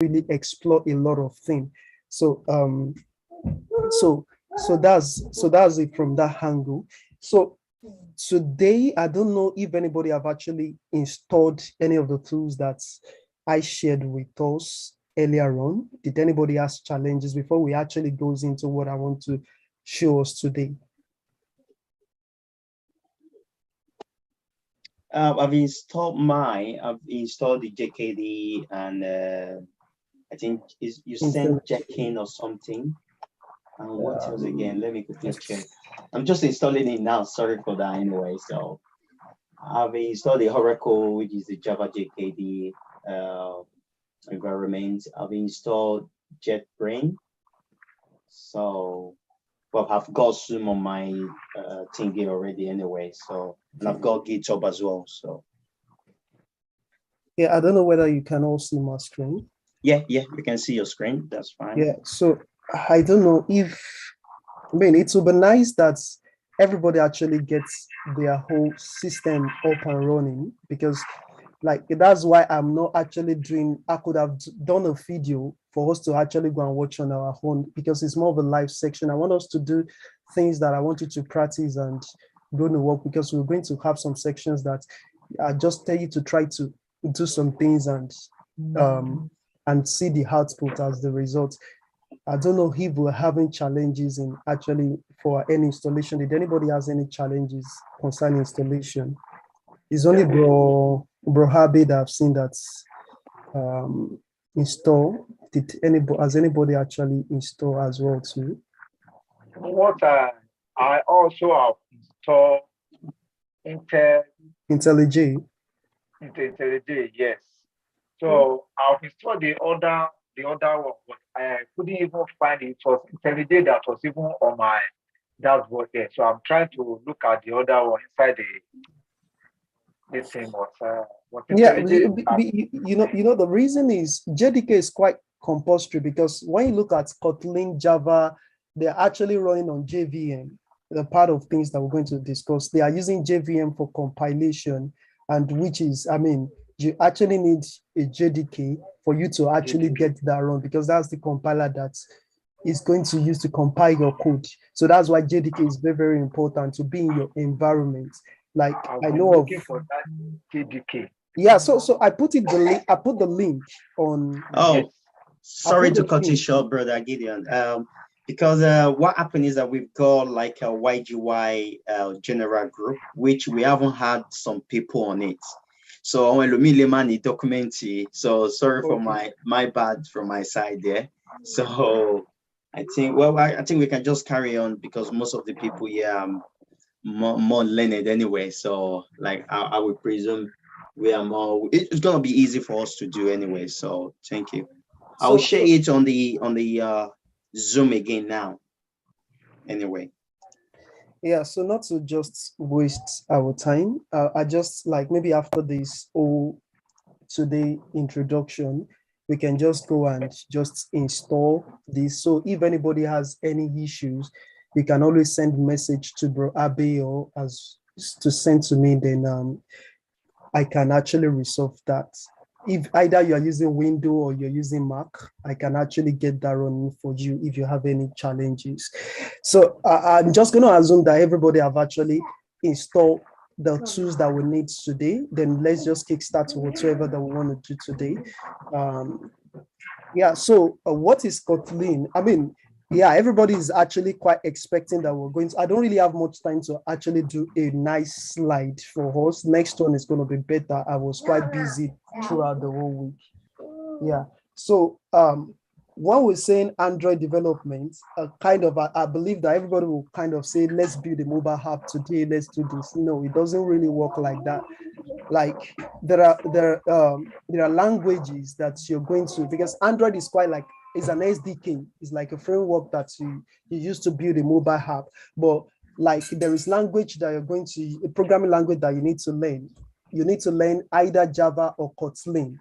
really explore a lot of things. So that's it from that angle. So today, I don't know if anybody have actually installed any of the tools that I shared with us earlier on. Did anybody ask challenges before we actually goes into what I want to show us today? I've installed mine. I've installed the JKD, and I think you sent Jackin or something. And what else again? Let me quickly check. I'm just installing it now. Sorry for that anyway. So I've installed the Oracle, which is the Java JKD environment. I've installed JetBrains. So, well, I've got Zoom on my thingy already anyway. So, and I've got GitHub as well. So, yeah, I don't know whether you can all see my screen. Yeah, we can see your screen. That's fine. Yeah, so I don't know if, I mean, it would be nice that everybody actually gets their whole system up and running, because like that's why I'm not actually doing, I could have done a video for us to actually go and watch on our own, because it's more of a live section. I want us to do things that I want you to practice and go to work, because we're going to have some sections that I just tell you to try to do some things and see the output as the result. I don't know if we're having challenges in actually for any installation. Did anybody has any challenges concerning installation? It's only bro Habe that I've seen that install. Has anybody actually install as well too? What I also have installed IntelliJ. IntelliJ, yes. So I've installed the other one, but I couldn't even find it. It was IntelliJ that was even on my dashboard there. So I'm trying to look at the other one inside the thing. Yeah, you know the reason is JDK is quite compulsory, because when you look at Kotlin, Java, they're actually running on JVM. The part of things that we're going to discuss, they are using JVM for compilation, and which is, I mean, you actually need a JDK for you to actually get that run, because that's the compiler that is going to use to compile your code. So that's why JDK is very, very important to be in your environment. Like I know of for that JDK. Yeah, so I put the link on. Oh, sorry to cut you short, brother Gideon. Because what happened is that we've got like a YGY general group, which we haven't had some people on it. So when Lumile documentary, so sorry for my bad from my side there. So I think we can just carry on, because most of the people here more learned anyway. So like I would presume we are more. It's gonna be easy for us to do anyway. So thank you. I'll share it on the Zoom again now. Anyway. Yeah, so not to just waste our time, I just like maybe after this today introduction, we can just go and just install this. So if anybody has any issues, you can always send a message to Bro Abe or to send to me, then I can actually resolve that. If either you're using Windows or you're using Mac, I can actually get that running for you if you have any challenges. So I'm just going to assume that everybody have actually installed the tools that we need today. Then let's just kickstart whatever that we want to do today. Yeah, so what is Kotlin? I mean, yeah, everybody is actually quite expecting that we're going to, I don't really have much time to actually do a nice slide for us. Next one is going to be better. I was quite busy throughout the whole week. Yeah. So when we're saying Android development, I believe that everybody will kind of say, let's build a mobile app today, let's do this. No, it doesn't really work like that. Like there are languages that you're going to, because Android is quite like, it's an SDK. It's like a framework that you use to build a mobile app. But like there is language that you're going to, a programming language that you need to learn. You need to learn either Java or Kotlin.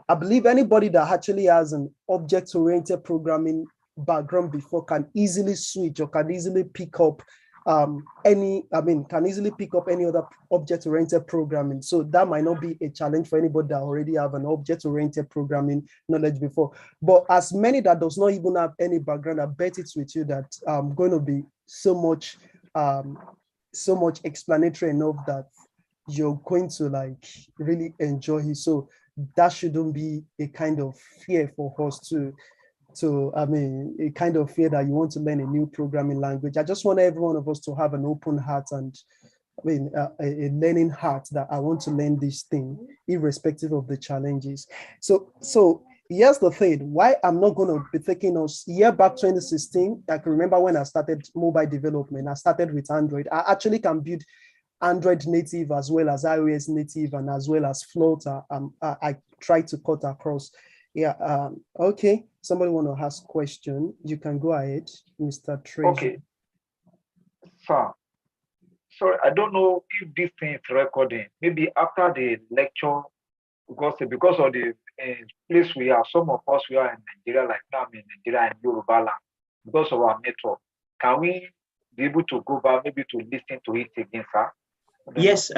I believe anybody that actually has an object-oriented programming background before can easily switch or can easily pick up can easily pick up any other object-oriented programming. So that might not be a challenge for anybody that already have an object-oriented programming knowledge before. But as many that does not even have any background, I bet it's with you that going to be so much explanatory enough that you're going to like really enjoy it. So that shouldn't be a kind of fear for us to a kind of fear that you want to learn a new programming language. I just want every one of us to have an open heart and a learning heart that I want to learn this thing, irrespective of the challenges. So here's the thing, why I'm not going to be taking us year back 2016. I can remember when I started mobile development, I started with Android. I actually can build Android native as well as iOS native and as well as Flutter. I try to cut across. Yeah. Okay. Somebody want to ask question? You can go ahead, Mr. Tracy. Okay. Sir, sorry, I don't know if this thing is recording. Maybe after the lecture, because of the place we are, some of us we are in Nigeria, like now I'm in Nigeria and Yoruba land, because of our network. Can we be able to go back, maybe to listen to it again, sir? Yes.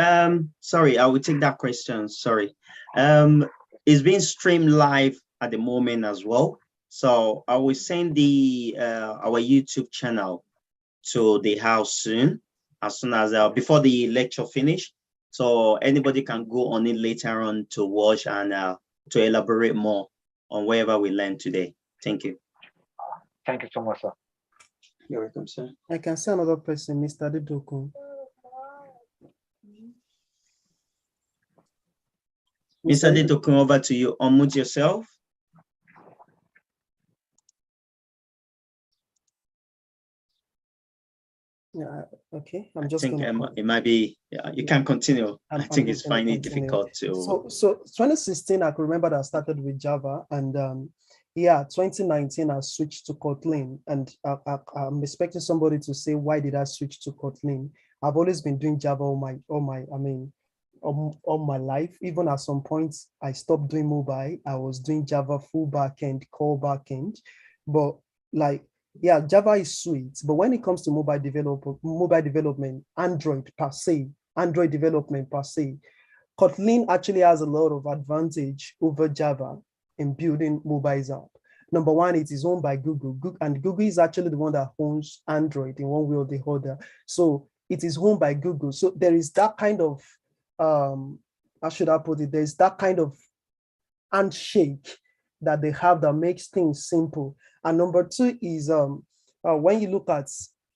Sorry, I will take that question. Sorry. It's being streamed live at the moment as well. So I will send our YouTube channel to the house soon as before the lecture finish. So anybody can go on it later on to watch and to elaborate more on wherever we learned today. Thank you. Thank you so much, sir. You're welcome, sir. I can see another person, Mr. Didokun. Mr. Didokun, over to you. Unmute yourself. Yeah, okay. I'm just going to. It might be, you can continue. I think it's finding difficult to. So 2016, I can remember that I started with Java, and 2019, I switched to Kotlin, and I'm expecting somebody to say, why did I switch to Kotlin? I've always been doing Java all my life. Even at some points, I stopped doing mobile. I was doing Java full backend, core backend, but like, yeah, Java is sweet, but when it comes to mobile development, Android development per se, Kotlin actually has a lot of advantage over Java in building mobile app. Number one, it is owned by Google, and Google is actually the one that owns Android in one way or the other. So it is owned by Google. So there is that kind of, how should I put it? There's that kind of handshake that they have that makes things simple. And number two is when you look at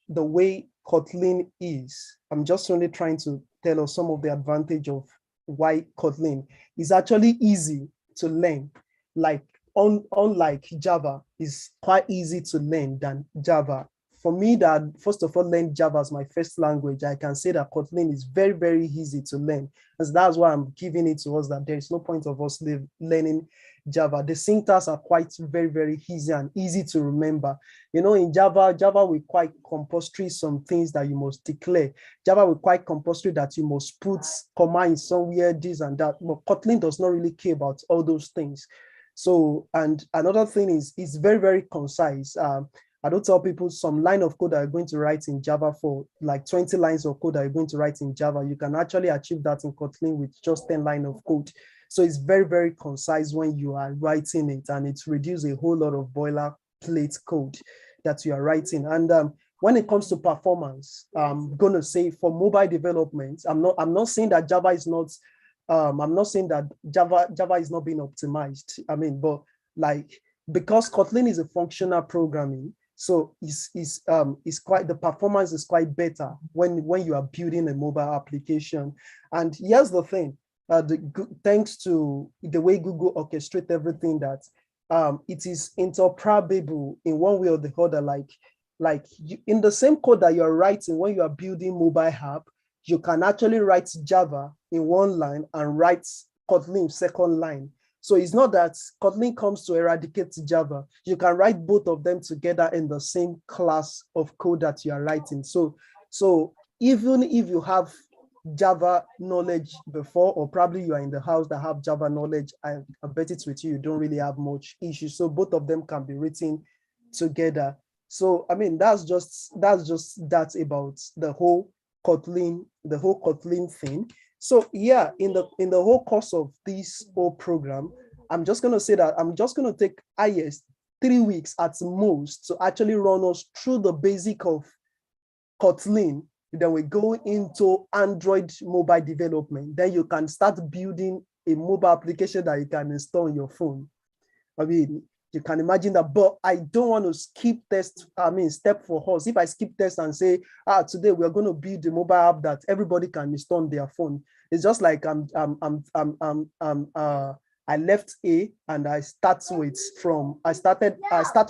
the way Kotlin is, I'm just only trying to tell us some of the advantage of why Kotlin is actually easy to learn. Like unlike Java, is quite easy to learn than Java. For me, that first of all learned Java as my first language, I can say that Kotlin is very, very easy to learn. And so that's why I'm giving it to us that there is no point of us learning Java. The syntax are quite very, very easy and easy to remember. You know, in Java will quite compulsory some things that you must declare. Java will quite compulsory that you must put command somewhere, this and that. But Kotlin does not really care about all those things. So, and another thing is it's very, very concise. I don't tell people some line of code that you're going to write in Java for like 20 lines of code that you're going to write in Java. You can actually achieve that in Kotlin with just 10 lines of code. So it's very, very concise when you are writing it, and it reduces a whole lot of boilerplate code that you are writing. And when it comes to performance, I'm going to say for mobile development, I'm not saying that Java is not, I'm not saying that Java is not being optimized. I mean, but like, because Kotlin is a functional programming, so it's quite, the performance is quite better when you are building a mobile application. And here's the thing, thanks to the way Google orchestrates everything, that it is interoperable in one way or the other. Like in the same code that you're writing when you are building mobile app, you can actually write Java in one line and write Kotlin second line. So it's not that Kotlin comes to eradicate Java. You can write both of them together in the same class of code that you are writing. So even if you have Java knowledge before, or probably you are in the house that have Java knowledge, I bet it's with you don't really have much issue. So both of them can be written together. So I mean, that's just that about the whole Kotlin thing. So yeah, in the whole course of this whole program, I'm just gonna say that I'm just gonna take highest 3 weeks at most to actually run us through the basic of Kotlin. Then we go into Android mobile development. Then you can start building a mobile application that you can install on your phone. I mean, you can imagine that, but I don't want to skip step for us. If I skip test and say, today we're going to build a mobile app that everybody can install on their phone, it's just like I left A and I start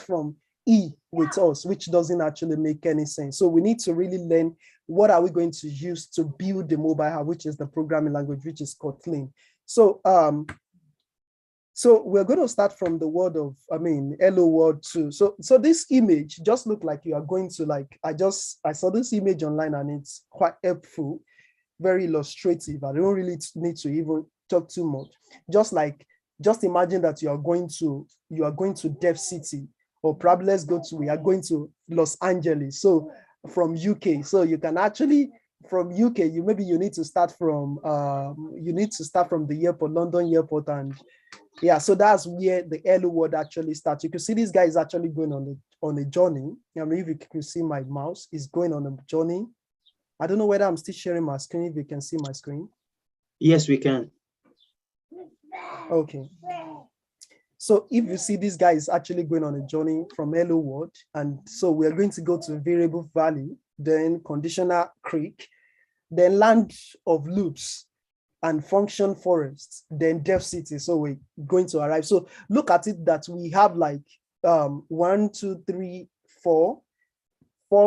from E with us, which doesn't actually make any sense. So we need to really learn what are we going to use to build the mobile app, which is the programming language, which is Kotlin. So so we're going to start from the word of, hello world too. So this image just look like you are going to I saw this image online and it's quite helpful, very illustrative. I don't really need to even talk too much. Just imagine that you are going to Dev City, or probably we are going to Los Angeles. So from UK, so you can actually from UK, you need to start from the airport, London airport, and yeah, so that's where the hello world actually starts. You can see this guy is actually going on a journey. I mean, if you can see my mouse is going on a journey. I don't know whether I'm still sharing my screen. If you can see my screen. Yes, we can. Okay. So if you see this guy is actually going on a journey from hello world, and so we are going to go to variable valley, then conditional creek, then land of loops, and function forest, then Dev City. So we're going to arrive. So look at it that we have like 1, 2, 3, 4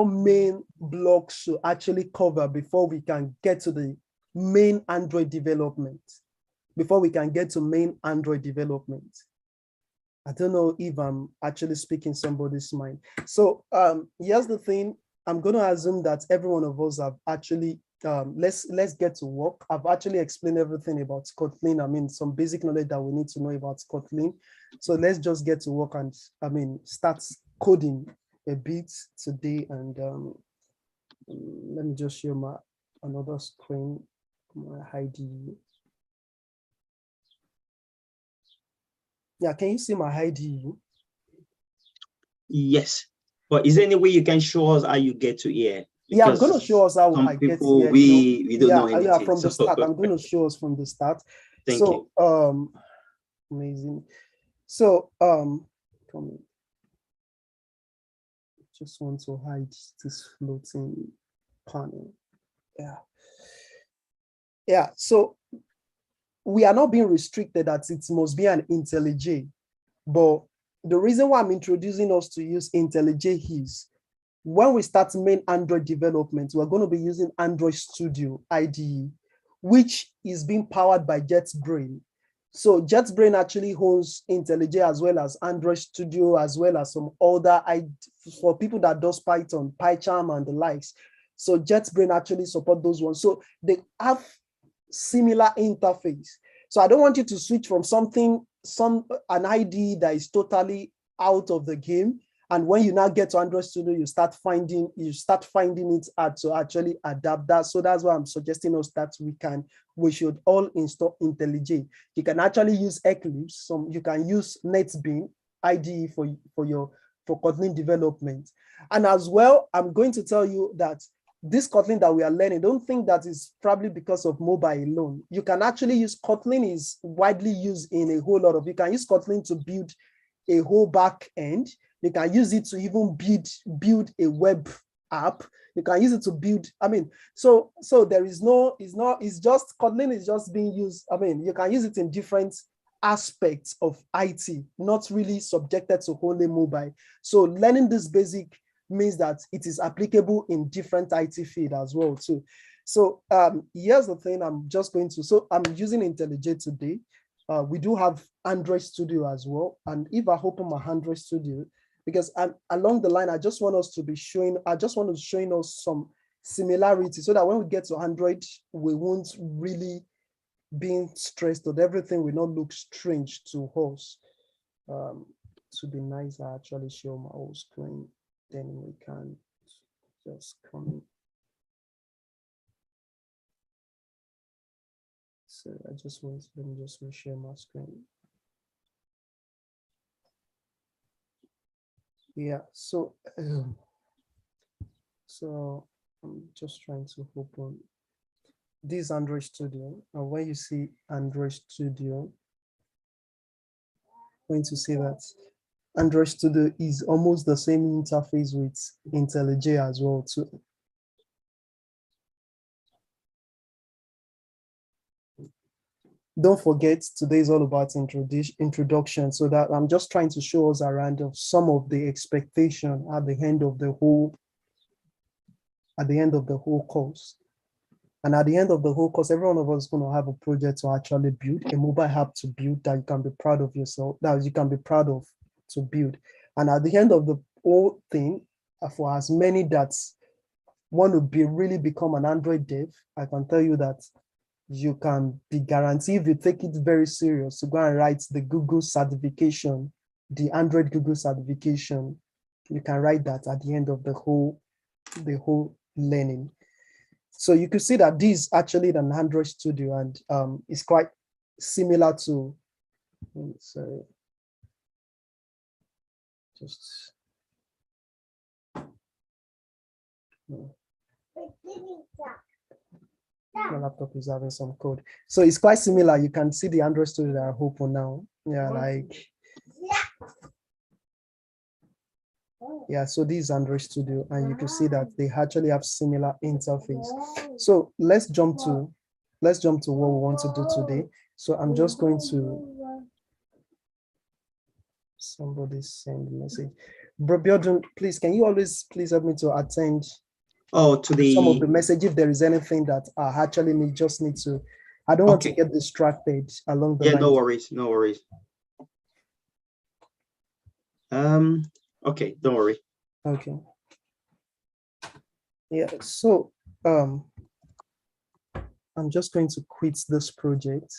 main blocks to actually cover before we can get to the main Android development. I don't know if I'm actually speaking somebody's mind. So here's the thing. I'm going to assume that every one of us have actually let's get to work. I've actually explained everything about Kotlin. I mean, some basic knowledge that we need to know about Kotlin. So let's just get to work and start coding a bit today. And let me just share my another screen, my IDE. Yeah, can you see my IDE? Yes, but is there any way you can show us how you get to here? Because I'm going to show us how I get here. We don't know anything. Yeah, from the start. I'm going to show us from the start. Thank you. Amazing. So just want to hide this floating panel. Yeah. So we are not being restricted that it must be an IntelliJ, but the reason why I'm introducing us to use IntelliJ is when we start main Android development, we're going to be using Android Studio IDE, which is being powered by JetBrains. So JetBrains actually owns IntelliJ as well as Android Studio, as well as some other for people that does Python, PyCharm and the likes. So JetBrains actually support those ones. So they have similar interface. So I don't want you to switch from an IDE that is totally out of the game. And when you now get to Android Studio, you start finding it hard to actually adapt that. So that's why I'm suggesting us that we should all install IntelliJ. You can actually use Eclipse. You can use NetBeans IDE for Kotlin development. And as well, I'm going to tell you that this Kotlin that we are learning, don't think that is probably because of mobile alone. You can actually use Kotlin is widely used in a whole lot of, you can use Kotlin to build a whole back end. You can use it to even build a web app. You can use it to build, so there is it's just, Kotlin is just being used. You can use it in different aspects of IT, not really subjected to only mobile. So learning this basic means that it is applicable in different IT field as well too. So here's the thing I'm using IntelliJ today. We do have Android Studio as well. And if I open my Android Studio, because along the line, I just want to show us some similarities so that when we get to Android, we won't really be stressed that everything will not look strange to us. To be nice, I actually show my whole screen. then we can just come in. So I just want, let me just share my screen. Yeah, so I'm just trying to open this Android Studio, and when you see Android Studio, going to see that Android Studio is almost the same interface with IntelliJ as well too. Don't forget, today is all about introduction, so that I'm just trying to show us around of some of the expectation at the end of the whole course. And at the end of the whole course, every one of us is going to have a project to actually build, a mobile app to build that you can be proud of yourself, that you can be proud of to build. And at the end of the whole thing, for as many that want to really become an Android dev, I can tell you that you can be guaranteed, if you take it very serious, to go and write the Google certification, the Android Google certification, you can write that at the end of the whole learning. So you could see that this is actually an Android Studio, and it's quite similar to, sorry, just, no. My laptop is having some code. So it's quite similar. You can see the Android Studio that I open now. Yeah, yeah, so this is Android Studio, and you can see that they actually have similar interface. So let's jump to what we want to do today. So I'm just going to, somebody send a message. Bro Biodun, please, can you always please help me to attend to some of the message if there is anything that I actually need to, I don't want to get distracted along the line. No worries. Okay, don't worry. Okay. Yeah, so I'm just going to quit this project.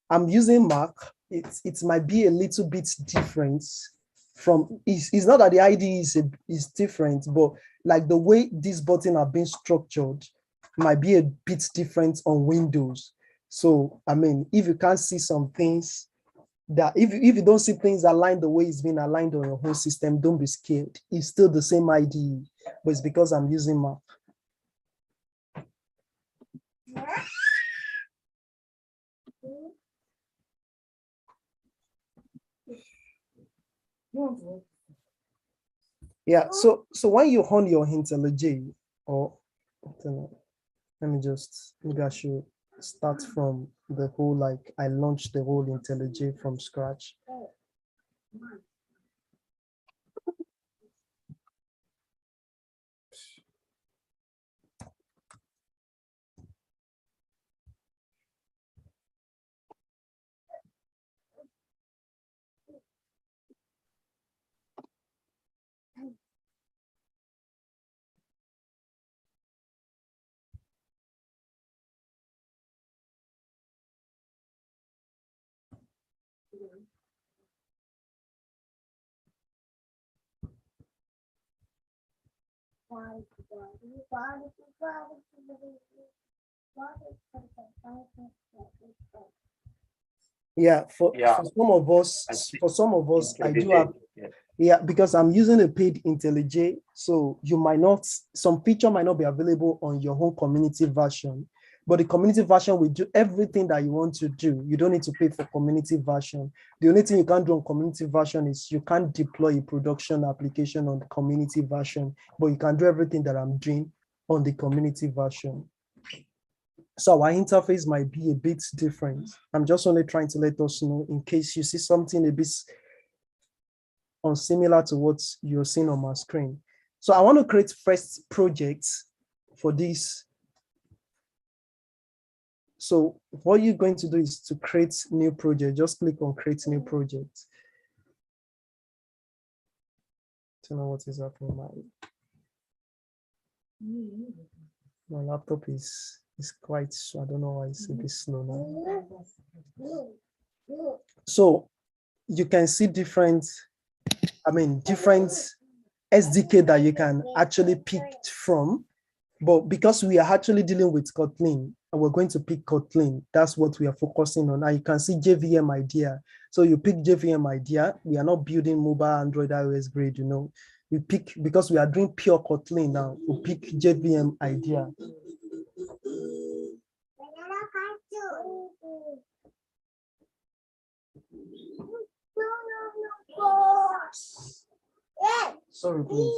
I'm using Mac. It might be a little bit different from, it's not that the ID is different, but like the way these buttons are being structured might be a bit different on Windows. So, I mean, if you can't see some things, that if you don't see things aligned the way it's been aligned on your whole system, don't be scared. It's still the same ID, but it's because I'm using Mac. Yeah, so when you on your IntelliJ, or let me just, maybe I should start from the whole, like I launched the whole IntelliJ from scratch. Yeah, for some of us, I do have, yeah, because I'm using a paid IntelliJ, so you might not, some feature might not be available on your home community version, but the community version will do everything that you want to do. You don't need to pay for community version. The only thing you can't do on community version is you can't deploy a production application on the community version, but you can do everything that I'm doing on the community version. So our interface might be a bit different. I'm just only trying to let us know in case you see something a bit unsimilar to what you're seeing on my screen. So I want to create first projects for this. So what you're going to do is to create new project. Just click on create new project. I don't know what is happening. My laptop is quite, I don't know why it's a bit slow now. So you can see different SDK that you can actually pick from. But because we are actually dealing with Kotlin and we're going to pick Kotlin, that's what we are focusing on. And you can see JVM idea. So you pick JVM idea. We are not building mobile, Android, iOS grade, you know. We pick, because we are doing pure Kotlin now, we pick JVM idea. Sorry, please.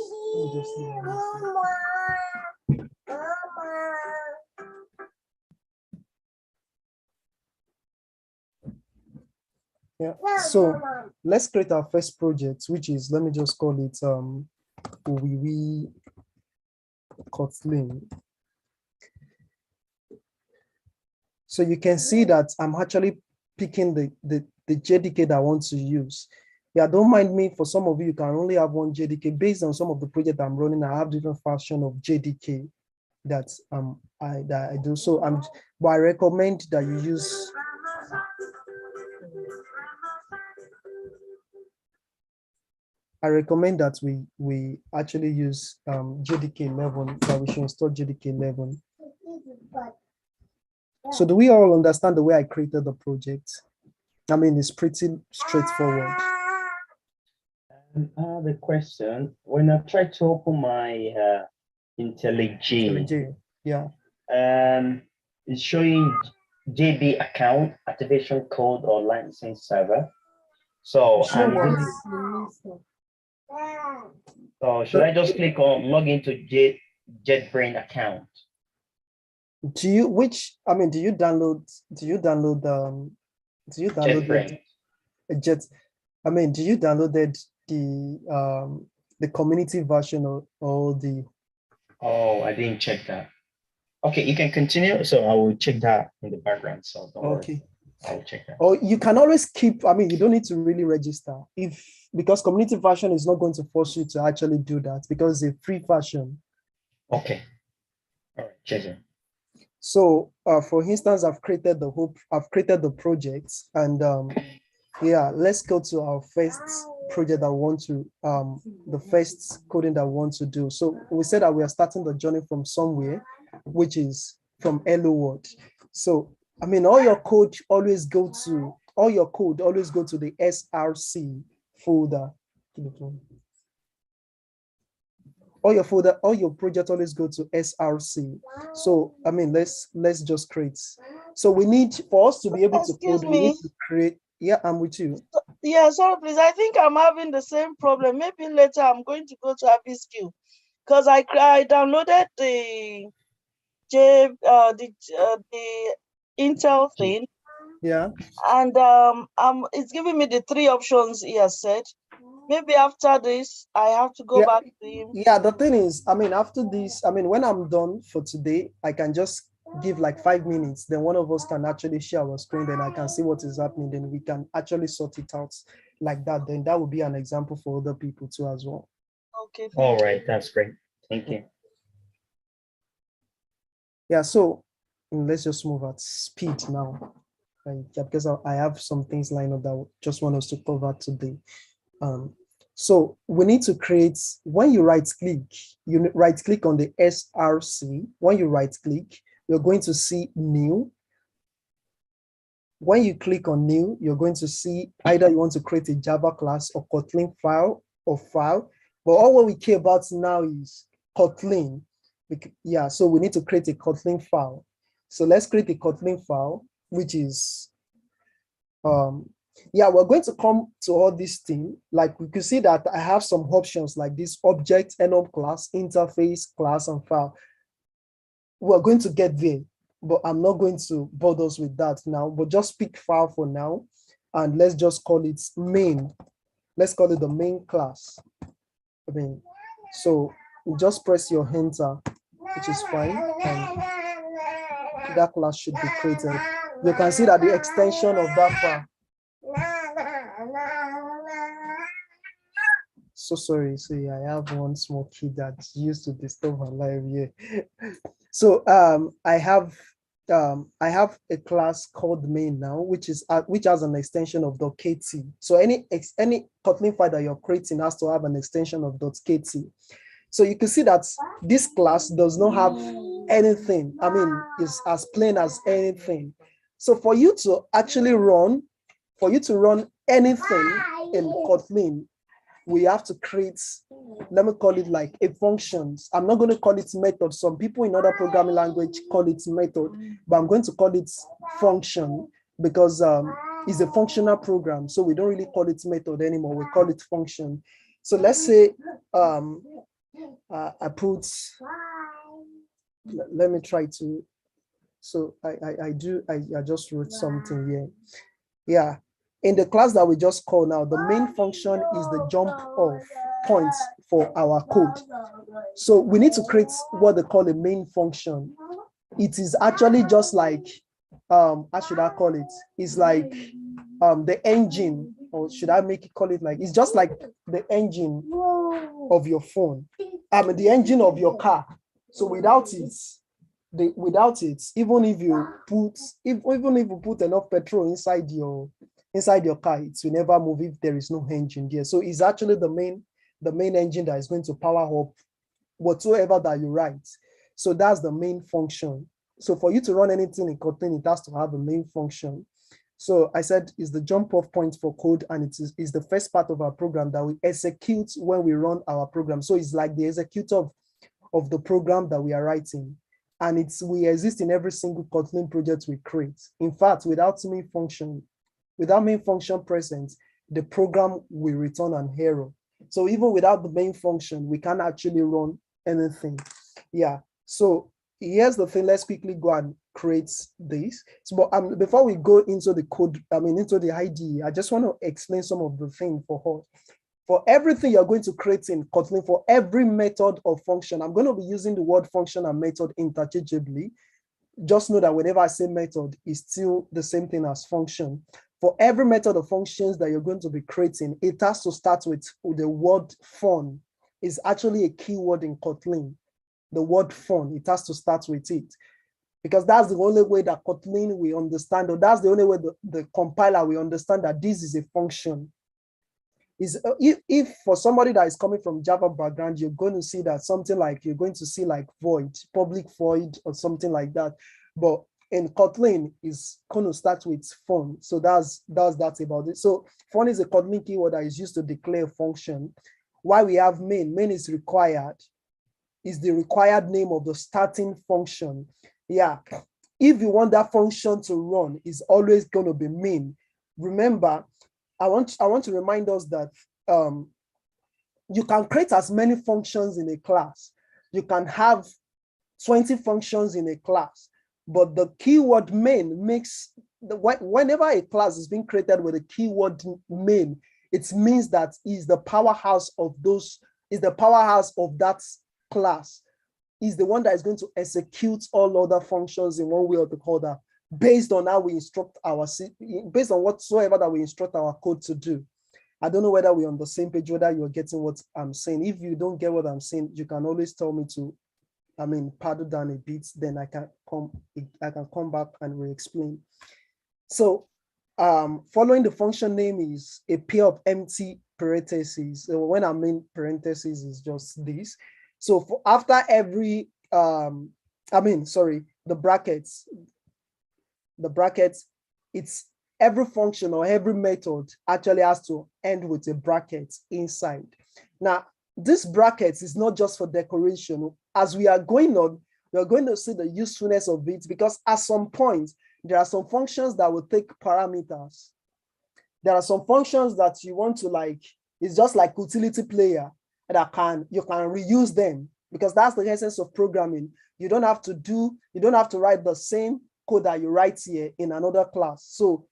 Yeah, so let's create our first project, which is, let me just call it Kotlin. So you can see that I'm actually picking the JDK that I want to use. Yeah, don't mind me, for some of you, you can only have one JDK. Based on some of the projects I'm running, I have different version of JDK that I do. So but I recommend that you use that we actually use JDK 11, that we should install JDK 11. So do we all understand the way I created the project? I mean, it's pretty straightforward. The question, when I try to open my IntelliJ, yeah, it's showing JB account, activation code, or license server. So, so should I just click on log into JetBrain account? Do you download JetBrain? Do you downloaded the community version or the? Oh, I didn't check that. Okay, you can continue. So I will check that in the background. So don't worry. I will check that. Or you can always keep, you don't need to really register because community version is not going to force you to actually do that because it's a free version. Okay. All right, Jason. So for instance, I've created the project, and yeah, let's go to our first project that I want to, the first coding that I want to do. So we said that we are starting the journey from somewhere, which is from Hello World. So, all your code always go to the SRC folder. All your project always go to SRC. So, let's just create. So we need, for us to be able to code, we need to create. Yeah, I'm with you. Yeah, sorry, please. I think I'm having the same problem. Maybe later I'm going to go to HappySkill because I downloaded the Intel thing. Yeah. And it's giving me the 3 options he has said. Maybe after this, I have to go back to him. Yeah, the thing is, after this, when I'm done for today, I can just give like 5 minutes. Then one of us can actually share our screen. Then I can see what is happening. Then we can actually sort it out like that. Then that would be an example for other people too as well. Okay. All right, that's great. Thank you. Yeah, so let's just move at speed now. Because I have some things lined up that I just want us to cover today. So we need to create, when you right click on the SRC. When you right click, you're going to see new. When you click on new, you're going to see either you want to create a Java class or Kotlin file or file. But all what we care about now is Kotlin. Yeah, so we need to create a Kotlin file. So let's create a Kotlin file, which is, yeah, we're going to come to all this thing. Like we can see that I have some options like this: object, enum class, interface, class, and file. We're going to get there, but I'm not going to bother us with that now, but just pick file for now. And let's just call it main. Let's call it the main class. So just press your enter, which is fine. And that class should be created. You can see that the extension of that file. So sorry. So yeah, I have one small kid that used to disturb my life here. So I have I have a class called main now, which has an extension of .kt. So any Kotlin file that you're creating has to have an extension of .kt. So you can see that this class does not have anything. I mean, it's as plain as anything. So for you to actually run anything in Kotlin, we have to create, let me call it like a functions. I'm not going to call it method. Some people in other programming language call it method, but I'm going to call it function because it's a functional program. So we don't really call it method anymore. We call it function. So let's say I put, let me try to, so I just wrote something here. Yeah. In the class that we just called now, the main function is the jump off point for our code. So we need to create what they call a main function. It is actually just like, how should I call it? It's like the engine, or should I call it like, it's just like the engine of your phone. The engine of your car. So without it, even if you put enough petrol inside your car, it will never move if there is no engine there. So it's actually the main engine that is going to power up whatsoever that you write. So that's the main function. So for you to run anything in Kotlin, it has to have a main function. So I said it's the jump off point for code, and it is the first part of our program that we execute when we run our program. So it's like the executor of the program that we are writing. And we exist in every single Kotlin project we create. In fact, without main function present, the program will return an error. So even without the main function, we can't actually run anything. Yeah. So here's the thing. Let's quickly go and create this. So, but before we go into the code, into the IDE, I just want to explain some of the things for us. For everything you're going to create in Kotlin, for every method or function, I'm going to be using the word function and method interchangeably. Just know that whenever I say method, it's still the same thing as function. For every method or functions that you're going to be creating, it has to start with the word fun. It's actually a keyword in Kotlin. The word fun, it has to start with it. Because that's the only way that Kotlin will understand, or that's the only way the compiler will understand that this is a function. If for somebody that is coming from Java background, you're going to see that something like, you're going to see like void, public void or something like that. But in Kotlin, is going to start with fun. So that's about it. So fun is a Kotlin keyword that is used to declare a function. Why we have main is required, is the required name of the starting function. Yeah. If you want that function to run, it's always going to be main. Remember, I want to remind us that you can create as many functions in a class. You can have 20 functions in a class, but the keyword main makes, whenever a class is being created with a keyword main, it means that is the powerhouse of that class, is the one that is going to execute all other functions in one way or the other, based on how we instruct based on whatsoever that we instruct our code to do. I don't know whether we're on the same page, whether you're getting what I'm saying. If you don't get what I'm saying, you can always tell me to, paddle down a bit, then I can come back and re-explain. So following the function name is a pair of empty parentheses. So when I mean parentheses is just this. So after every, the brackets, it's every function or every method actually has to end with a bracket inside. Now, this bracket is not just for decoration. As we are going on, we are going to see the usefulness of it, because at some point, there are some functions that will take parameters. There are some functions that you want to it's just like utility player that you can reuse them, because that's the essence of programming. You don't have to write the same code that you write here in another class. So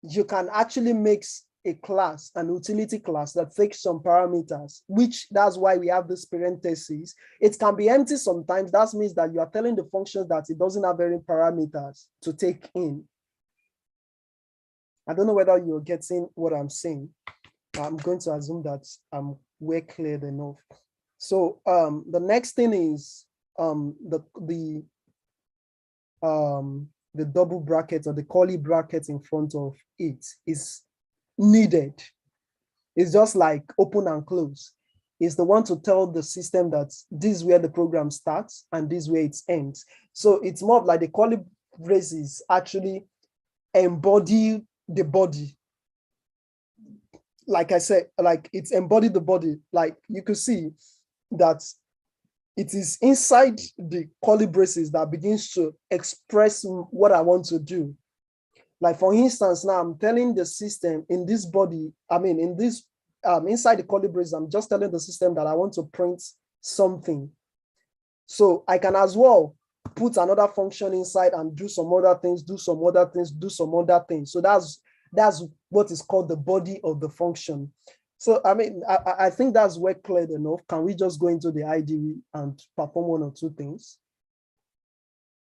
you can actually make a class, an utility class that takes some parameters, that's why we have this parentheses. It can be empty sometimes. That means that you are telling the function that it doesn't have any parameters to take in. I don't know whether you're getting what I'm saying. I'm going to assume that we're clear enough. So the next thing is the double bracket or the curly bracket in front of it is needed. It's just like open and close. It's the one to tell the system that this is where the program starts and this is where it ends. So it's more of like the curly braces actually embody the body. Like I said, like it's embodied the body. Like you could see that it is inside the curly braces that begins to express what I want to do. Like for instance, now I'm telling the system in this body, I mean, in this, inside the curly braces, I'm just telling the system that I want to print something. So I can as well put another function inside and do some other things, do some other things, do some other things. So that's what is called the body of the function. So, I mean, I think that's well clear enough. Can we just go into the IDE and perform one or two things?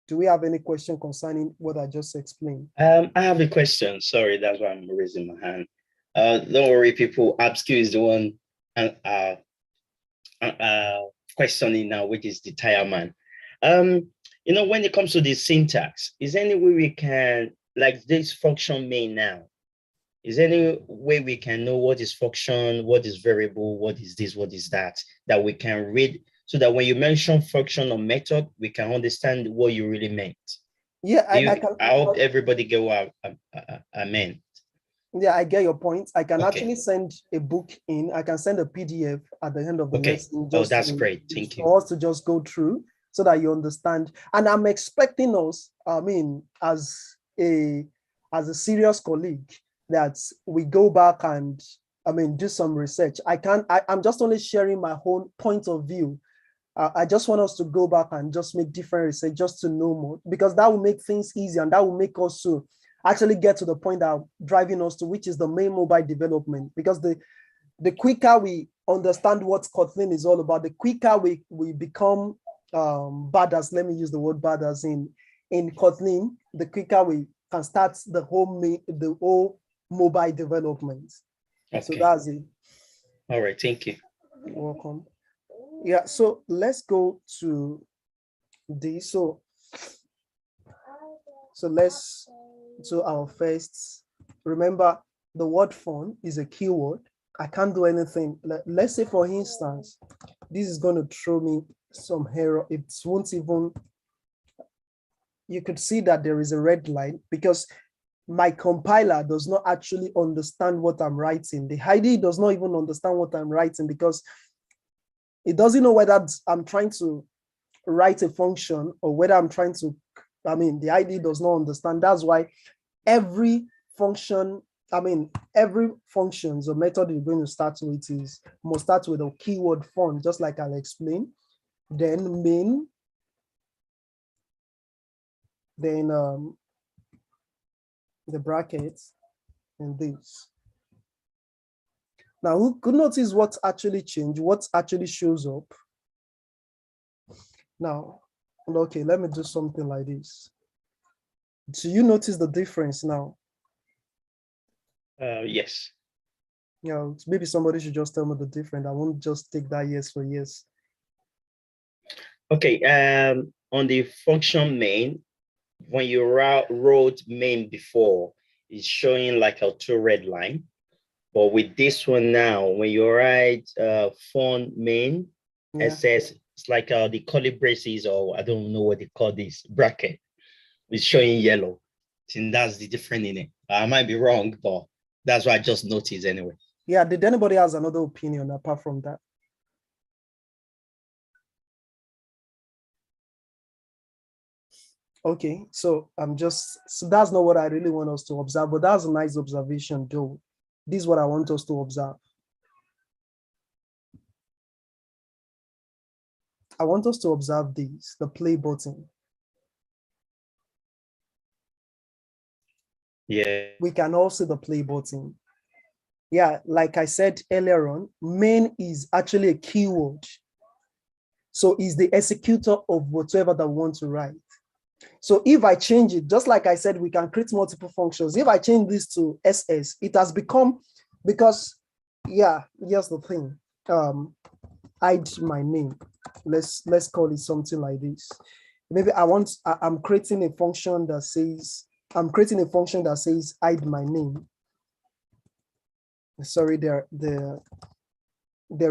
Do we have any question concerning what I just explained? I have a question. Sorry, that's why I'm raising my hand. Don't worry, people. AppSkill is the one questioning now, which is the tire man. You know, when it comes to the syntax, is there any way we can, like this function main now, is there any way we can know what is function, what is variable, what is this, what is that we can read, so that when you mention function or method, we can understand what you really meant? Yeah, I hope everybody get what I meant. Yeah, I get your point. I can actually send a book in. I can send a PDF at the end of the lesson. Just that's great. Thank you. For us to just go through so that you understand. And I'm expecting us, I mean, as a serious colleague, that we go back and, I mean, do some research. I'm just only sharing my own point of view. I just want us to go back and just make different research just to know more, because that will make things easy and that will make us to actually get to the point that driving us to, which is the main mobile development. Because the quicker we understand what Kotlin is all about, the quicker we become badass, let me use the word badass in Kotlin, the quicker we can start the whole mobile development. Okay. So that's it. All right, thank you. You're welcome. Yeah, so let's go to this. So let's do our first. Remember, the word phone is a keyword. I can't do anything. Let's say, for instance, this is going to throw me some error. It won't even, you could see that there is a red line because my compiler does not actually understand what I'm writing. The IDE does not even understand what I'm writing because it doesn't know whether I'm trying to write a function or whether I'm trying to, I mean, the IDE does not understand. That's why every function, I mean, every functions or method you're going to start with must start with a keyword phone, just like I'll explain. Then main, then the brackets, and this. Now, who could notice what actually changed, what actually shows up? Now, okay, let me do something like this. Do you notice the difference now? Yes. You know, maybe somebody should just tell me the difference. I won't just take that yes for yes. Okay, on the function main, when you wrote main before, it's showing like a 2 red line. But with this one now, when you write phone main, it says it's like the curly braces, or I don't know what they call this bracket. It's showing yellow. And that's the difference in it. I might be wrong, but that's what I just noticed anyway. Yeah, did anybody has another opinion apart from that? Okay, so that's not what I really want us to observe, but that's a nice observation though. This is what I want us to observe. I want us to observe this, the play button. Yeah. We can all see the play button. Yeah, like I said earlier on, main is actually a keyword. So it's the executor of whatever that we want to write. So if I change it, just like I said, we can create multiple functions. If I change this to SS, it has become, because, yeah, here's the thing. Hide my name. Let's call it something like this. maybe I'm creating a function that says, hide my name. Sorry, there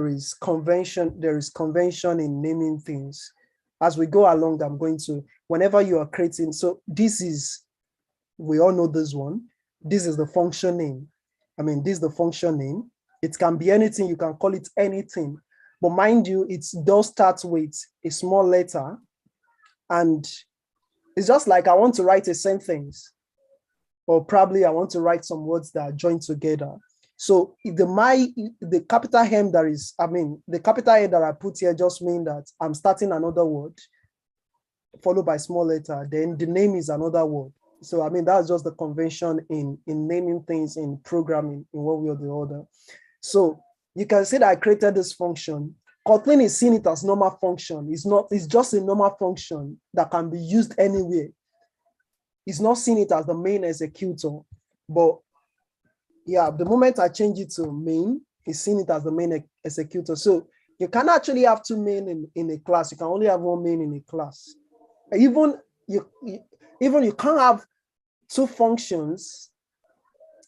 is convention in naming things. As we go along, I'm going to, whenever you are creating, so this is, we all know this one. This is the function name. This is the function name. It can be anything, you can call it anything. But mind you, it does start with a small letter. And it's just like I want to write a sentence, or probably I want to write some words that are joined together. So the capital M that is, the capital A that I put here just means that I'm starting another word followed by small letter, then the name is another word. So that's just the convention in naming things in programming in one way or the other. So you can see that I created this function. Kotlin is seeing it as normal function. It's just a normal function that can be used anywhere. It's not seeing it as the main executor. But yeah, the moment I change it to main, it's seeing it as the main executor. So you can actually have two main in a class. You can only have one main in a class. Even you can't have two functions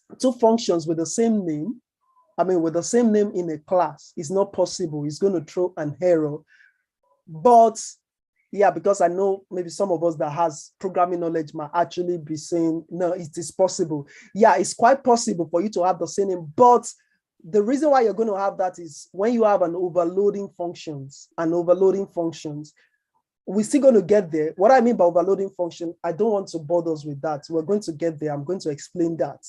with the same name. With the same name in a class. It's not possible. It's going to throw an error. But yeah, because I know maybe some of us that has programming knowledge might actually be saying, no, it is possible. Yeah, it's quite possible for you to have the same name. But the reason why you're going to have that is when you have overloading functions, we're still going to get there. What I mean by overloading function, I don't want to bother us with that. We're going to get there. I'm going to explain that.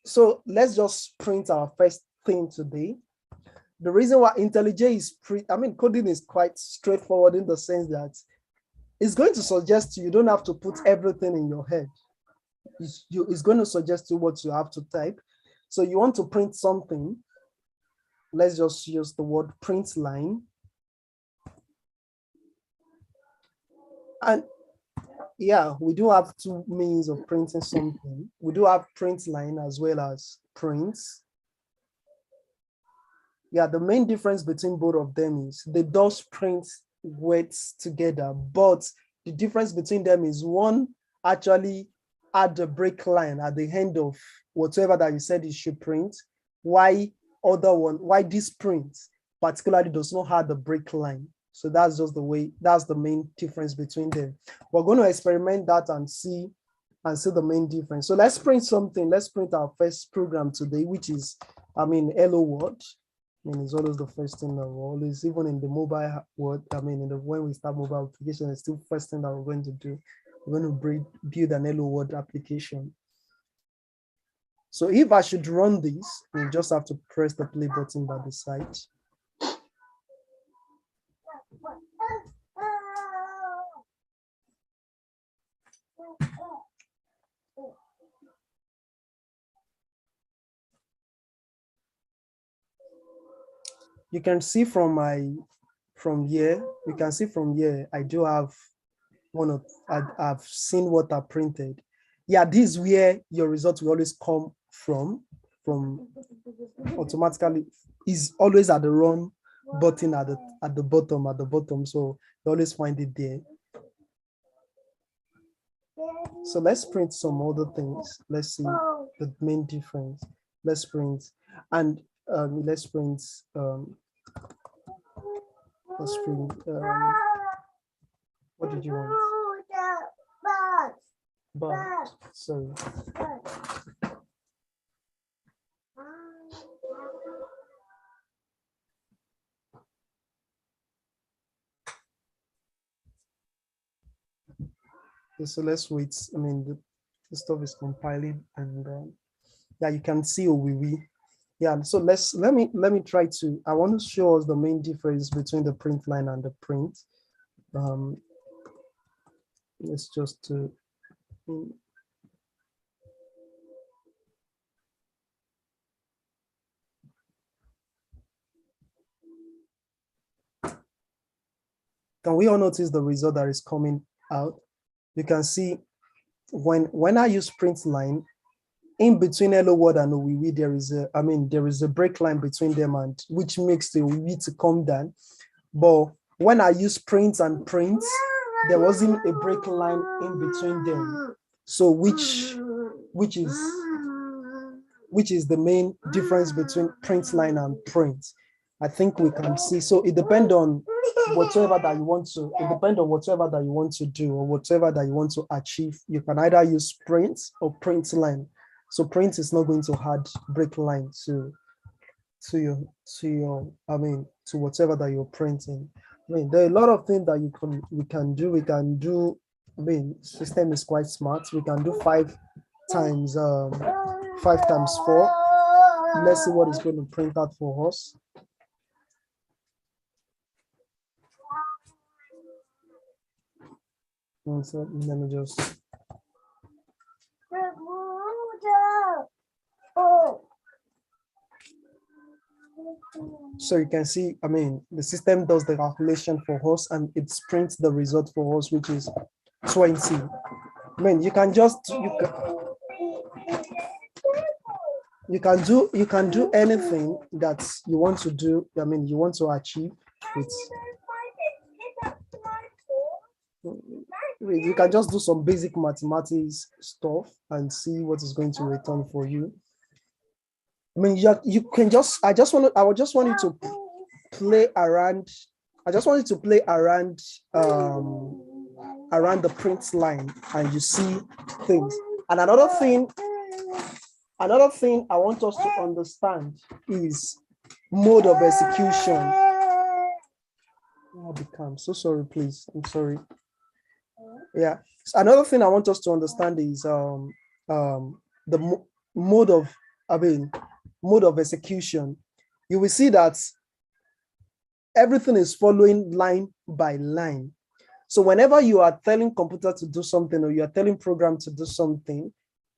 So let's just print our first thing today. The reason why IntelliJ is coding is quite straightforward in the sense that it's going to suggest you don't have to put everything in your head. It's going to suggest you what you have to type. So you want to print something. Let's just use the word print line. And yeah, we do have two means of printing something. We do have print line as well as prints. Yeah, the main difference between both of them is they does print words together, but the difference between them is one actually add the break line at the end of whatever that you said it should print. Why this print particularly does not have the break line. So that's just that's the main difference between them. We're going to experiment that and see the main difference. So let's print something. Let's print our first program today, which is, hello world. It's always the first thing that we're always, even in the mobile world, when we start mobile application, it's still first thing that we're going to do. We're going to build an hello world application. So if I should run this, we just have to press the play button by the side. You can see from here, I do have I've seen what I printed. Yeah, this is where your results will always come from automatically. Is always at the run button at the bottom. So you always find it there. So let's print some other things. Let's see the main difference. Let's print what did you want? But sorry. Okay, so let's wait. The stuff is compiling, and yeah, you can see we. Yeah, so let me try to. I want to show us the main difference between the print line and the print. Let's just can we all notice the result that is coming out? You can see when I use print line, in between hello world and OWW, there is a break line between them, and which makes the OWW to come down. But when I use print and print, there wasn't a break line in between them. So which is the main difference between print line and print. I think we can see. So it depends on whatever that you want to, it depends on whatever that you want to do or whatever that you want to achieve. You can either use print or print line. So print is not going to add break line to whatever that you're printing. I mean, there are a lot of things that we can do. I mean, system is quite smart. We can do 5 times 4. Let's see what is going to print out for us. So let me just. So you can see, I mean, the system does the calculation for us and it prints the result for us, which is 20. I mean, you can do anything that you want to do. I mean, you want to achieve with. You can just do some basic mathematics stuff and see what is going to return for you. I mean, you can just, I just want you to play around. I just want you to play around the print line and you see things. And another thing I want us to understand is mode of execution. I'm so sorry, please. I'm sorry. Yeah. So another thing I want us to understand is the mode of execution. You will see that everything is following line by line. So whenever you are telling computer to do something or you are telling program to do something,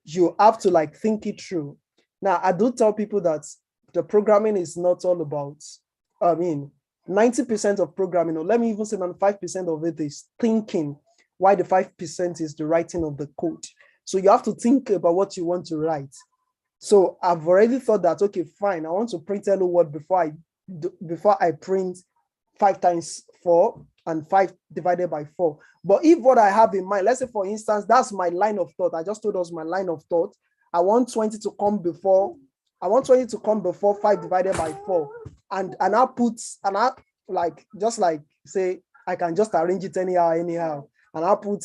you have to like think it through. Now, I do tell people that the programming is not all about, 90% of programming, or let me even say 95% of it is thinking, why the 5% is the writing of the code. So you have to think about what you want to write. So I've already thought that, okay, fine, I want to print hello world before I print 5 times 4 and 5 divided by 4. But if what I have in mind, let's say for instance, that's my line of thought. I just told us my line of thought. I want 20 to come before 5 divided by 4. And I just like say, I can just arrange it anyhow. And I'll put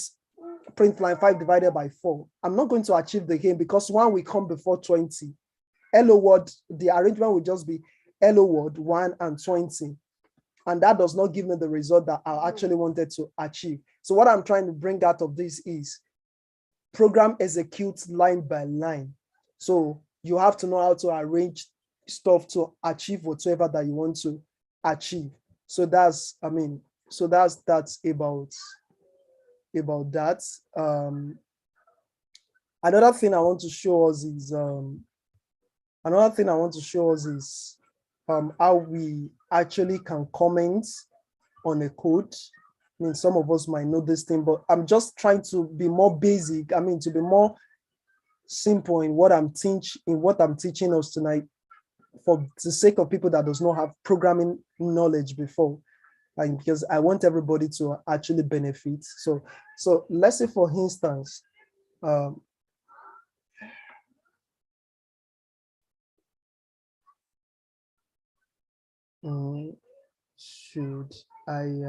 print line 5 divided by 4. I'm not going to achieve the game because 1 will come before 20. Hello world, the arrangement will just be hello world 1 and 20. And that does not give me the result that I actually wanted to achieve. So what I'm trying to bring out of this is program executes line by line. So you have to know how to arrange stuff to achieve whatever that you want to achieve. So that's about that. Another thing I want to show us is how we actually can comment on a code. I mean, some of us might know this thing, but I'm just trying to be more basic. To be more simple in what I'm teaching us tonight, for the sake of people that does not have programming knowledge before, and because I want everybody to actually benefit. So let's say, for instance, should I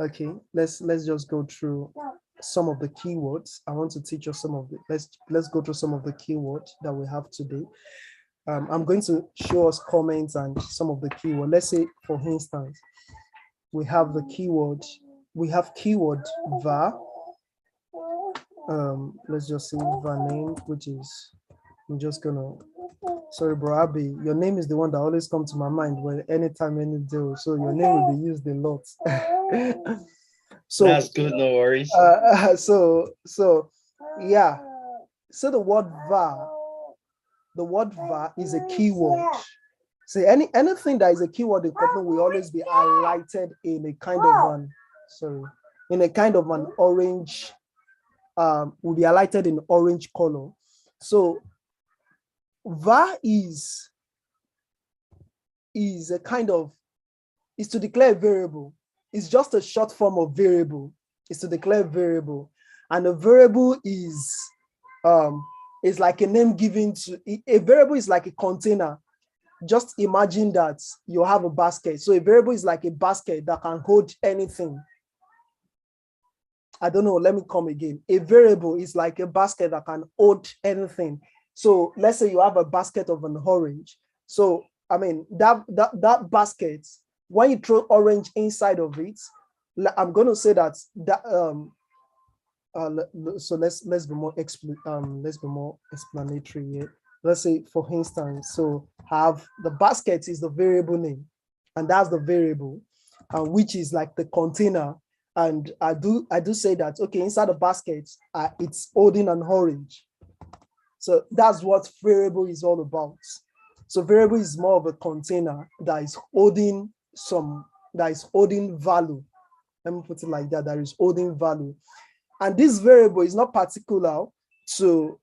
okay, let's just go through some of the keywords. I want to teach you some of the let's go through some of the keywords that we have today. I'm going to show us comments and some of the keywords. Let's say, for instance, we have keyword var. Let's just say var name, which is, I'm just gonna, sorry bro Abby, your name is the one that always comes to my mind when anytime any deal, so your name will be used a lot. So that's good, no worries. So yeah, so the word var is a keyword. So anything that is a keyword in Kotlin will always be highlighted in a kind of an orange, will be highlighted in orange color. So var is to declare a variable. is just a short form of variable. It's to declare variable. And a variable is like a name given to, a variable is like a container. Just imagine that you have a basket. So a variable is like a basket that can hold anything. I don't know, let me come again. A variable is like a basket that can hold anything. So let's say you have a basket of an orange. So, I mean, that basket, when you throw orange inside of it, I'm going to say that, so let's be more explanatory here. Let's say, for instance, so have the basket is the variable name, and that's the variable, which is like the container. And I do say that, okay, inside the basket, it's holding an orange. So that's what variable is all about. So variable is more of a container that is holding value. Let me put it like that, that is holding value. And this variable is not particular to,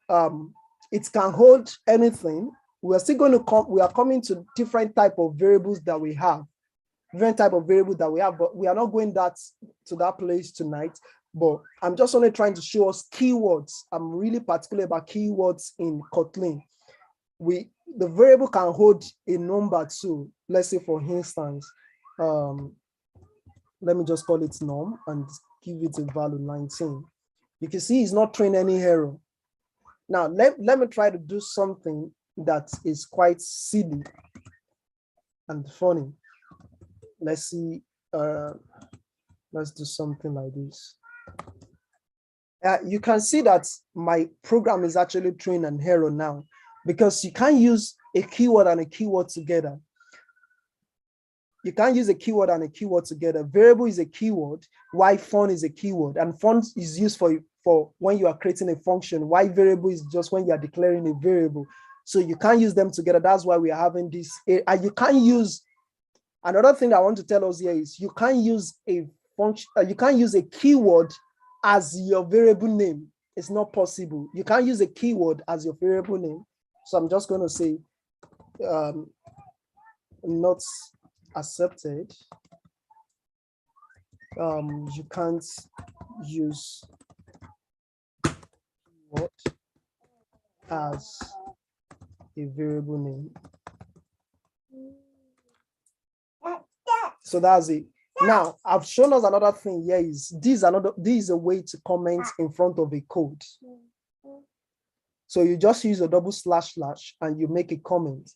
it can hold anything. We're still going to we are coming to different type of variables that we have. But we are not going to that place tonight. But I'm just only trying to show us keywords. I'm really particular about keywords in Kotlin. The variable can hold a number too. Let's say, for instance, let me just call it num and give it a value 19. You can see it's not throwing any error. Now, let me try to do something that is quite silly and funny. Let's see, let's do something like this. You can see that my program is actually throwing an error now, because you can't use a keyword and a keyword together. You can't use a keyword and a keyword together. Variable is a keyword, while font is a keyword, and font is used for when you are creating a function, while variable is just when you are declaring a variable. So you can't use them together. That's why we are having this. And you can't use, another thing I want to tell us here is you can't use a function, you can't use a keyword as your variable name. It's not possible. You can't use a keyword as your variable name. So I'm just going to say not accepted. You can't use keyword as a variable name. So that's it. Now, I've shown us another thing here is this is a way to comment in front of a code. So you just use a double slash and you make a comment.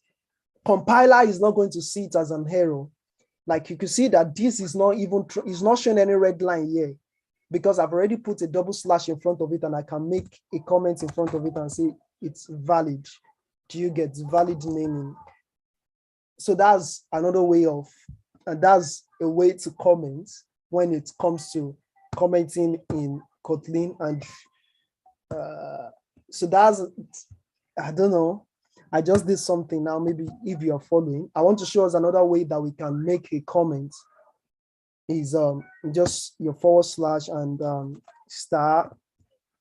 Compiler is not going to see it as an error. Like you can see that this is not even true. It's not showing any red line here because I've already put a double slash in front of it and I can make a comment in front of it and say it's valid. Do you get valid naming? So that's another way of, and that's a way to comment when it comes to commenting in Kotlin. And so that's, I don't know, I just did something now. Maybe if you're following, I want to show us another way that we can make a comment is just your / and star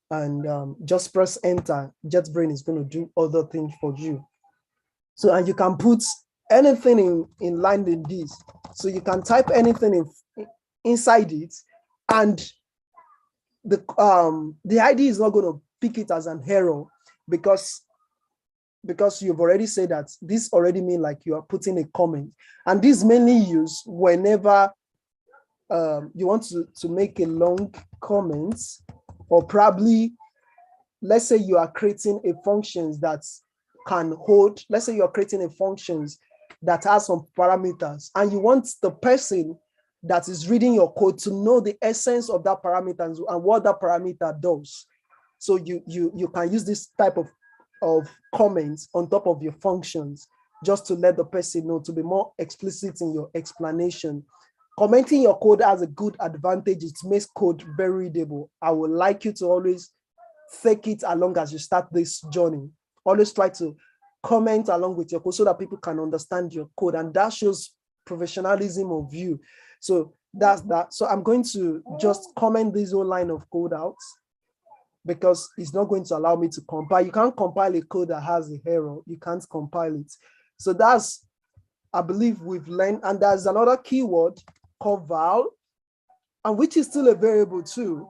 and just press enter. JetBrains is going to do other things for you. So, and you can put anything in line in this. So you can type anything inside it, and the ID is not going to pick it as an error because you've already said that this already means like you are putting a comment. And this mainly used whenever you want to make a long comment, or probably, let's say you are creating a function that can hold, let's say you're creating a function that has some parameters and you want the person that is reading your code to know the essence of that parameter and what that parameter does. So you can use this type of comments on top of your functions just to let the person know, to be more explicit in your explanation. Commenting your code has a good advantage. It makes code very readable. I would like you to always take it along as you start this journey. Always try to comment along with your code so that people can understand your code, and that shows professionalism of you. So that's that. So I'm going to just comment this whole line of code out because it's not going to allow me to compile. You can't compile a code that has an error. You can't compile it. So that's, I believe we've learned. And there's another keyword called val. and which is still a variable too.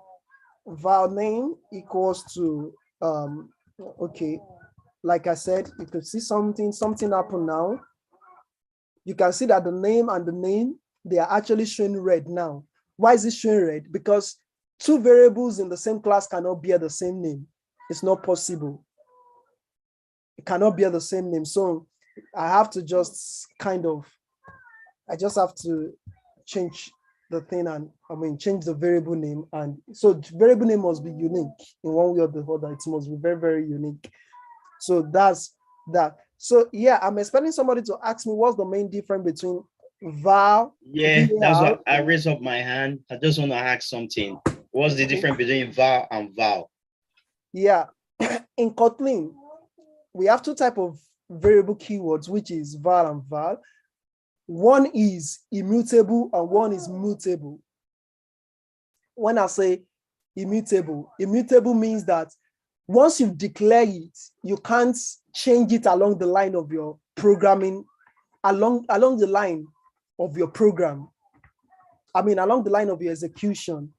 Var name equals to, okay, like I said, you could see something happen now. You can see that the name and the name, they are actually showing red now. Why is it showing red? Because two variables in the same class cannot bear the same name. It's not possible. It cannot bear the same name. So I have to just I just have to change the thing and change the variable name. And so variable name must be unique in one way or the other. It must be very, very unique. So that's that. So yeah, I'm expecting somebody to ask me what's the main difference between var. Yeah, that's what I raised up my hand. I just want to ask something. What's the difference between var and vow? Yeah, in Kotlin, we have two types of variable keywords, which is var and val. One is immutable and one is mutable. When I say immutable means that once you declare it, you can't change it along the line of your programming, along the line of your program. Along the line of your execution.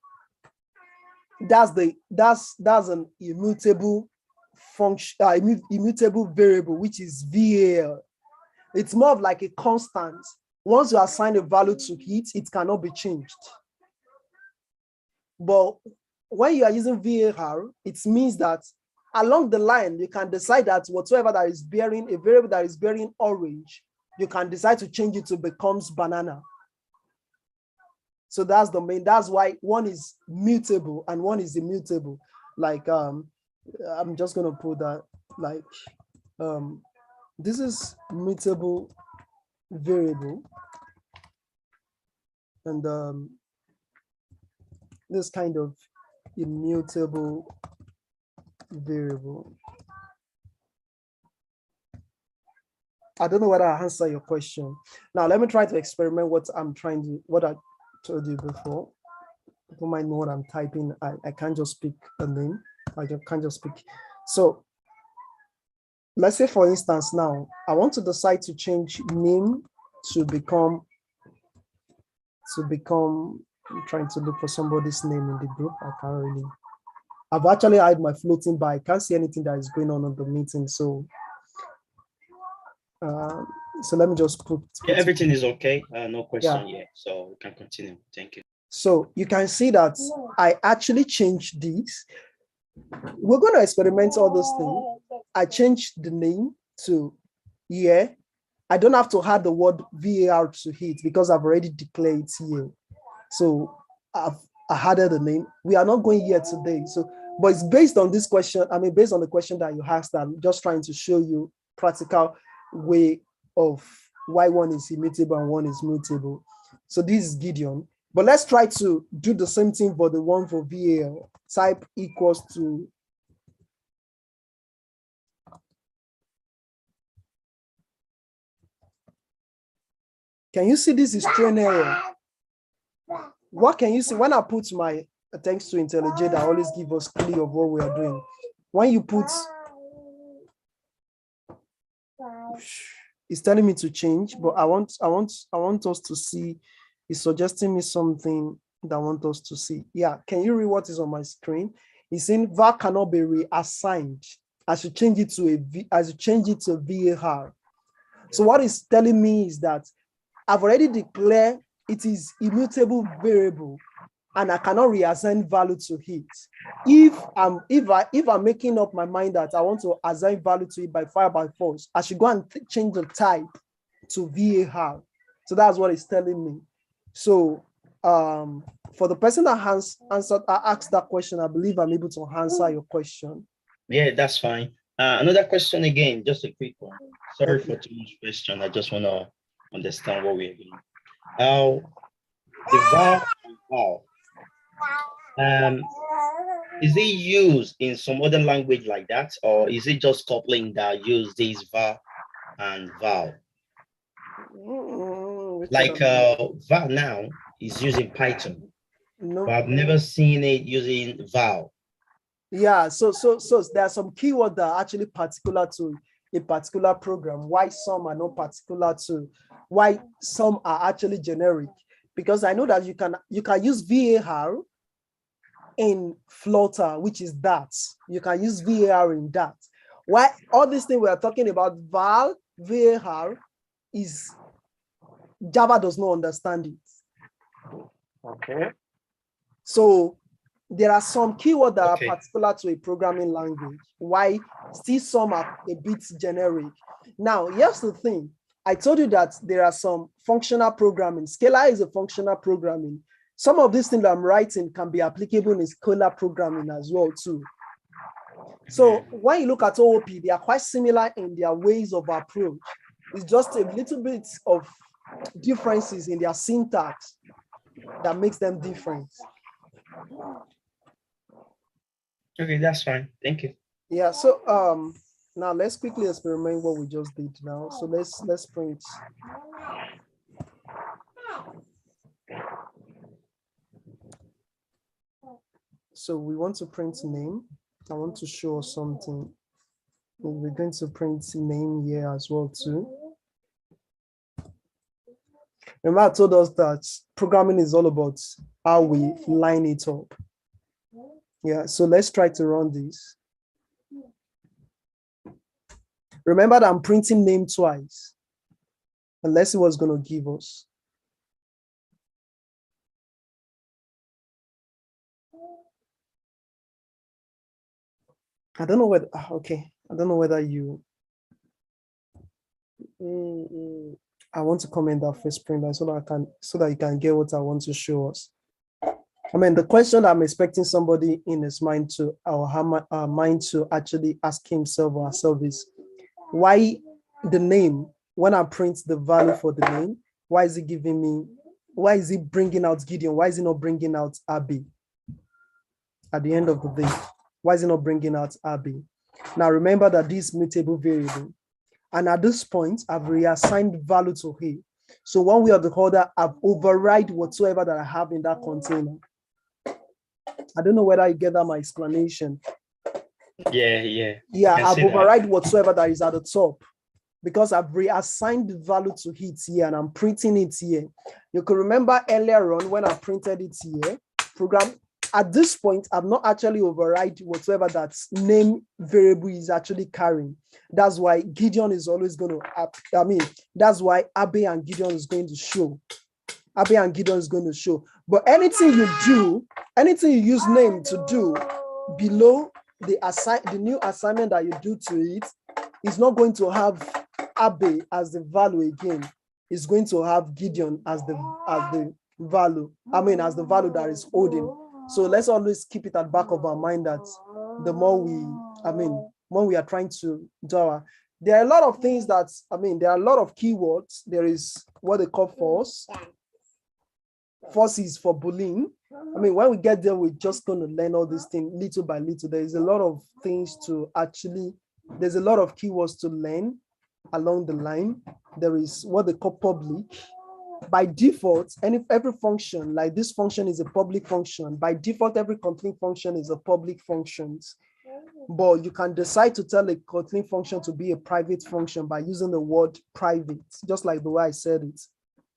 That's an immutable function, immutable variable, which is VAL. It's more of like a constant. Once you assign a value to it cannot be changed. But when you are using VAR, it means that along the line, you can decide that whatsoever that is bearing, a variable that is bearing orange, you can decide to change it to becomes banana. So that's why one is mutable and one is immutable. Like, I'm just gonna put that like, this is mutable variable. And this kind of immutable variable. I don't know whether I answer your question. Now let me try to experiment what I told you before. Don't mind me what I'm typing. I can't just pick a name. I can't just pick. So let's say, for instance, now I want to decide to change name to become. I'm trying to look for somebody's name in the group. I can't really. I've actually had my floating, but I can't see anything that is going on in the meeting. So let me just put. Yeah, everything is okay. No question yet, so we can continue. Thank you. So you can see that I actually changed this. We're going to experiment all those things. I changed the name to here. I don't have to add the word VAR to it because I've already declared it here. So I added the name. We are not going here today. So, but it's based on this question. Based on the question that you asked, I'm just trying to show you practical way of why one is immutable and one is mutable. So this is Gideon. But let's try to do the same thing for the one for VAL. Type equals to. Can you see this is train error? What can you see when I put my thanks to IntelliJ that always give us clue of what we are doing? When you put, it's telling me to change, but I want us to see. It's suggesting me something that I want us to see. Yeah, can you read what is on my screen? It's saying var cannot be reassigned. I should change it to VAR. So what it's telling me is that I've already declared it is immutable variable, and I cannot reassign value to it. If I'm making up my mind that I want to assign value to it by fire by force, I should go and change the type to VAR. So that's what it's telling me. So for the person that asked that question, I believe I'm able to answer your question. Yeah, that's fine. Another question again, just a quick one. Sorry for too much question. I just want to understand what we're doing. The var and vow, is it used in some other language like that, or is it just Kotlin that use this var and vow? Like var now is using Python, but I've never seen it using vow. Yeah, so there are some keywords that are actually particular to a particular program, why some are not particular to, why some are actually generic. because I know that you can use VAR in Flutter, which is that. You can use VAR in that. Why all these things we are talking about, VAR, is Java does not understand it. Okay. So there are some keywords that Okay. are particular to a programming language, why still some are a bit generic. Now, here's the thing. I told you that there are some functional programming. Scala is a functional programming. Some of these things I'm writing can be applicable in Scala programming as well too. So when you look at OOP, they are quite similar in their ways of approach. It's just a little bit of differences in their syntax that makes them different. Okay, that's fine. Thank you. Yeah, so now let's quickly experiment what we just did now. So let's print. So we want to print name. I want to show something. We're going to print name here as well too. Remember, I told us that programming is all about how we line it up. Yeah, so let's try to run this. Remember that I'm printing name twice. And let's see what's going to give us. I don't know whether, okay, I don't know whether you, I want to comment that first print so that you can get what I want to show us. I mean, the question I'm expecting somebody in his mind to, or her mind to actually ask himself or herself is, why the name, when I print the value for the name, why is it giving me, why is it bringing out Gideon? Why is it not bringing out Abby at the end of the day? Why is it not bringing out Abby? Now remember that this mutable variable, and at this point, I've reassigned value to it. So one way or the other, I've override whatsoever that I have in that container. I don't know whether you get that my explanation. Yeah. Yeah, I've override whatsoever that is at the top because I've reassigned the value to it here and I'm printing it here. You can remember earlier on when I printed it here, program. At this point, I've not actually override whatsoever that name variable is actually carrying. That's why Gideon is always going to, that's why Abe and Gideon is going to show. Abe and Gideon is going to show. But anything you do, anything you use name to do below the new assignment that you do to it is not going to have Abe as the value again. It's going to have Gideon as the value. As the value that is holding. So let's always keep it at the back of our mind that the more when we are trying to do there are a lot of things that, there are a lot of keywords. There is what they call force. Force is for Boolean. When we get there, we're just going to learn all these things little by little. There is a lot of things to there's a lot of keywords to learn along the line. There is what they call public. By default, every function, like this function is a public function. By default, every Kotlin function is a public function. But you can decide to tell a Kotlin function to be a private function by using the word private, just like the way I said it,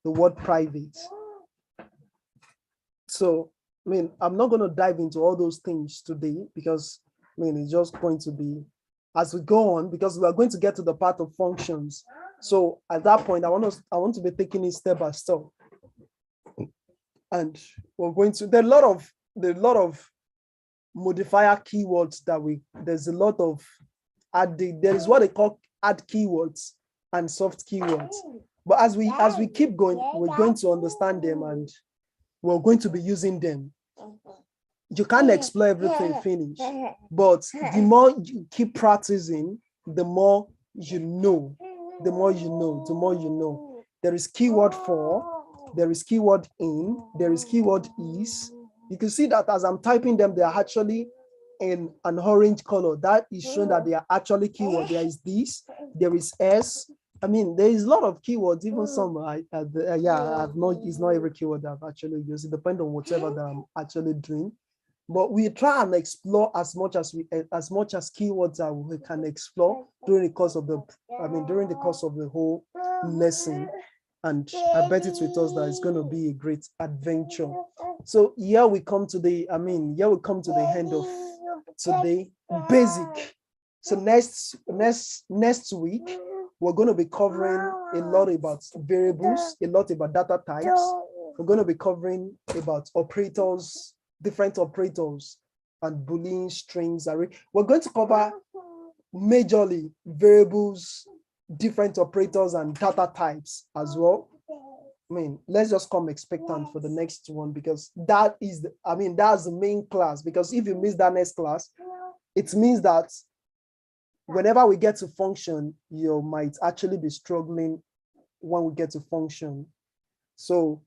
the word private. So, I'm not going to dive into all those things today because, it's just going to be, as we go on, because we are going to get to the part of functions. So at that point, I want to be taking it step by step. And we're going to, there are a lot of modifier keywords that there's a lot of there is what they call add keywords and soft keywords. But as we keep going, we're going to understand them and we're going to be using them. You can't explore everything finish, but the more you keep practicing, the more you know. The more you know. There is keyword for, there is keyword in, there is keyword is. You can see that as I'm typing them, they are actually in an orange color. That is showing that they are actually keyword. There is this, there is S. There is a lot of keywords, even some, it's not every keyword I've actually used. It depends on whatever that I'm actually doing. But we try and explore as much as keywords that we can explore during the course of the whole lesson. And I bet it with us that it's going to be a great adventure. So here we come to the, here we come to the end of today, basic. So next week, we're going to be covering a lot about variables, a lot about data types. We're going to be covering about operators, different operators, and Boolean strings. We're going to cover majorly variables, different operators, and data types as well. Let's just come expectant for the next one, because that is that's the main class. Because if you miss that next class, it means that whenever we get to function, you might actually be struggling when we get to function. So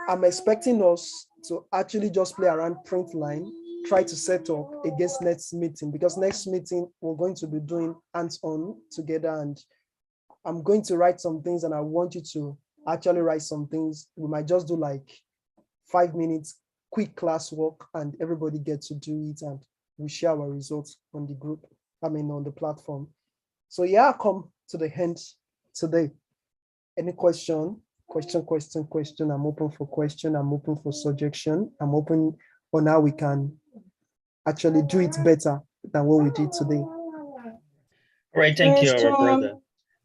I'm expecting us to actually just play around print line, try to set up against next meeting, because next meeting we're going to be doing hands-on together, and I'm going to write some things, and I want you to actually write some things. We might just do like 5 minutes quick class work, and everybody gets to do it, and we share our results on the group, on the platform. So yeah, come to the end today. Any question? I'm open for question. I'm open for suggestion. I'm open on how we can actually do it better than what we did today. All right, thank you, our brother.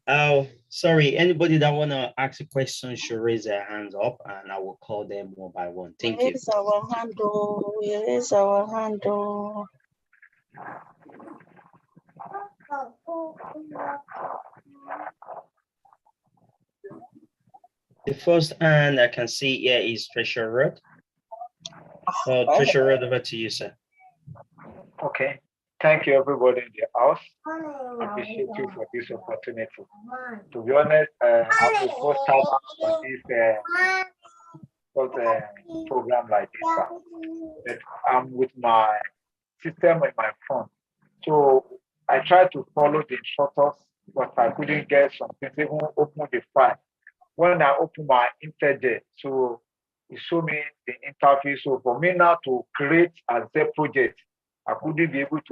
Oh, sorry, anybody that want to ask a question should raise their hands up, and I will call them one by one. Thank you. Raise our hand. Raise our hand. The first hand I can see here is Treasure Road. So Treasure Road, over to you, sir. Okay. Thank you, everybody in the house. I appreciate you for this opportunity. To be honest, I'm the first time on this program like this. But I'm with my system and my phone. So I tried to follow the instructors, but I couldn't get something, even open the file. When I open my internet, so it showed me the interface. So for me now to create a Z project, I couldn't be able to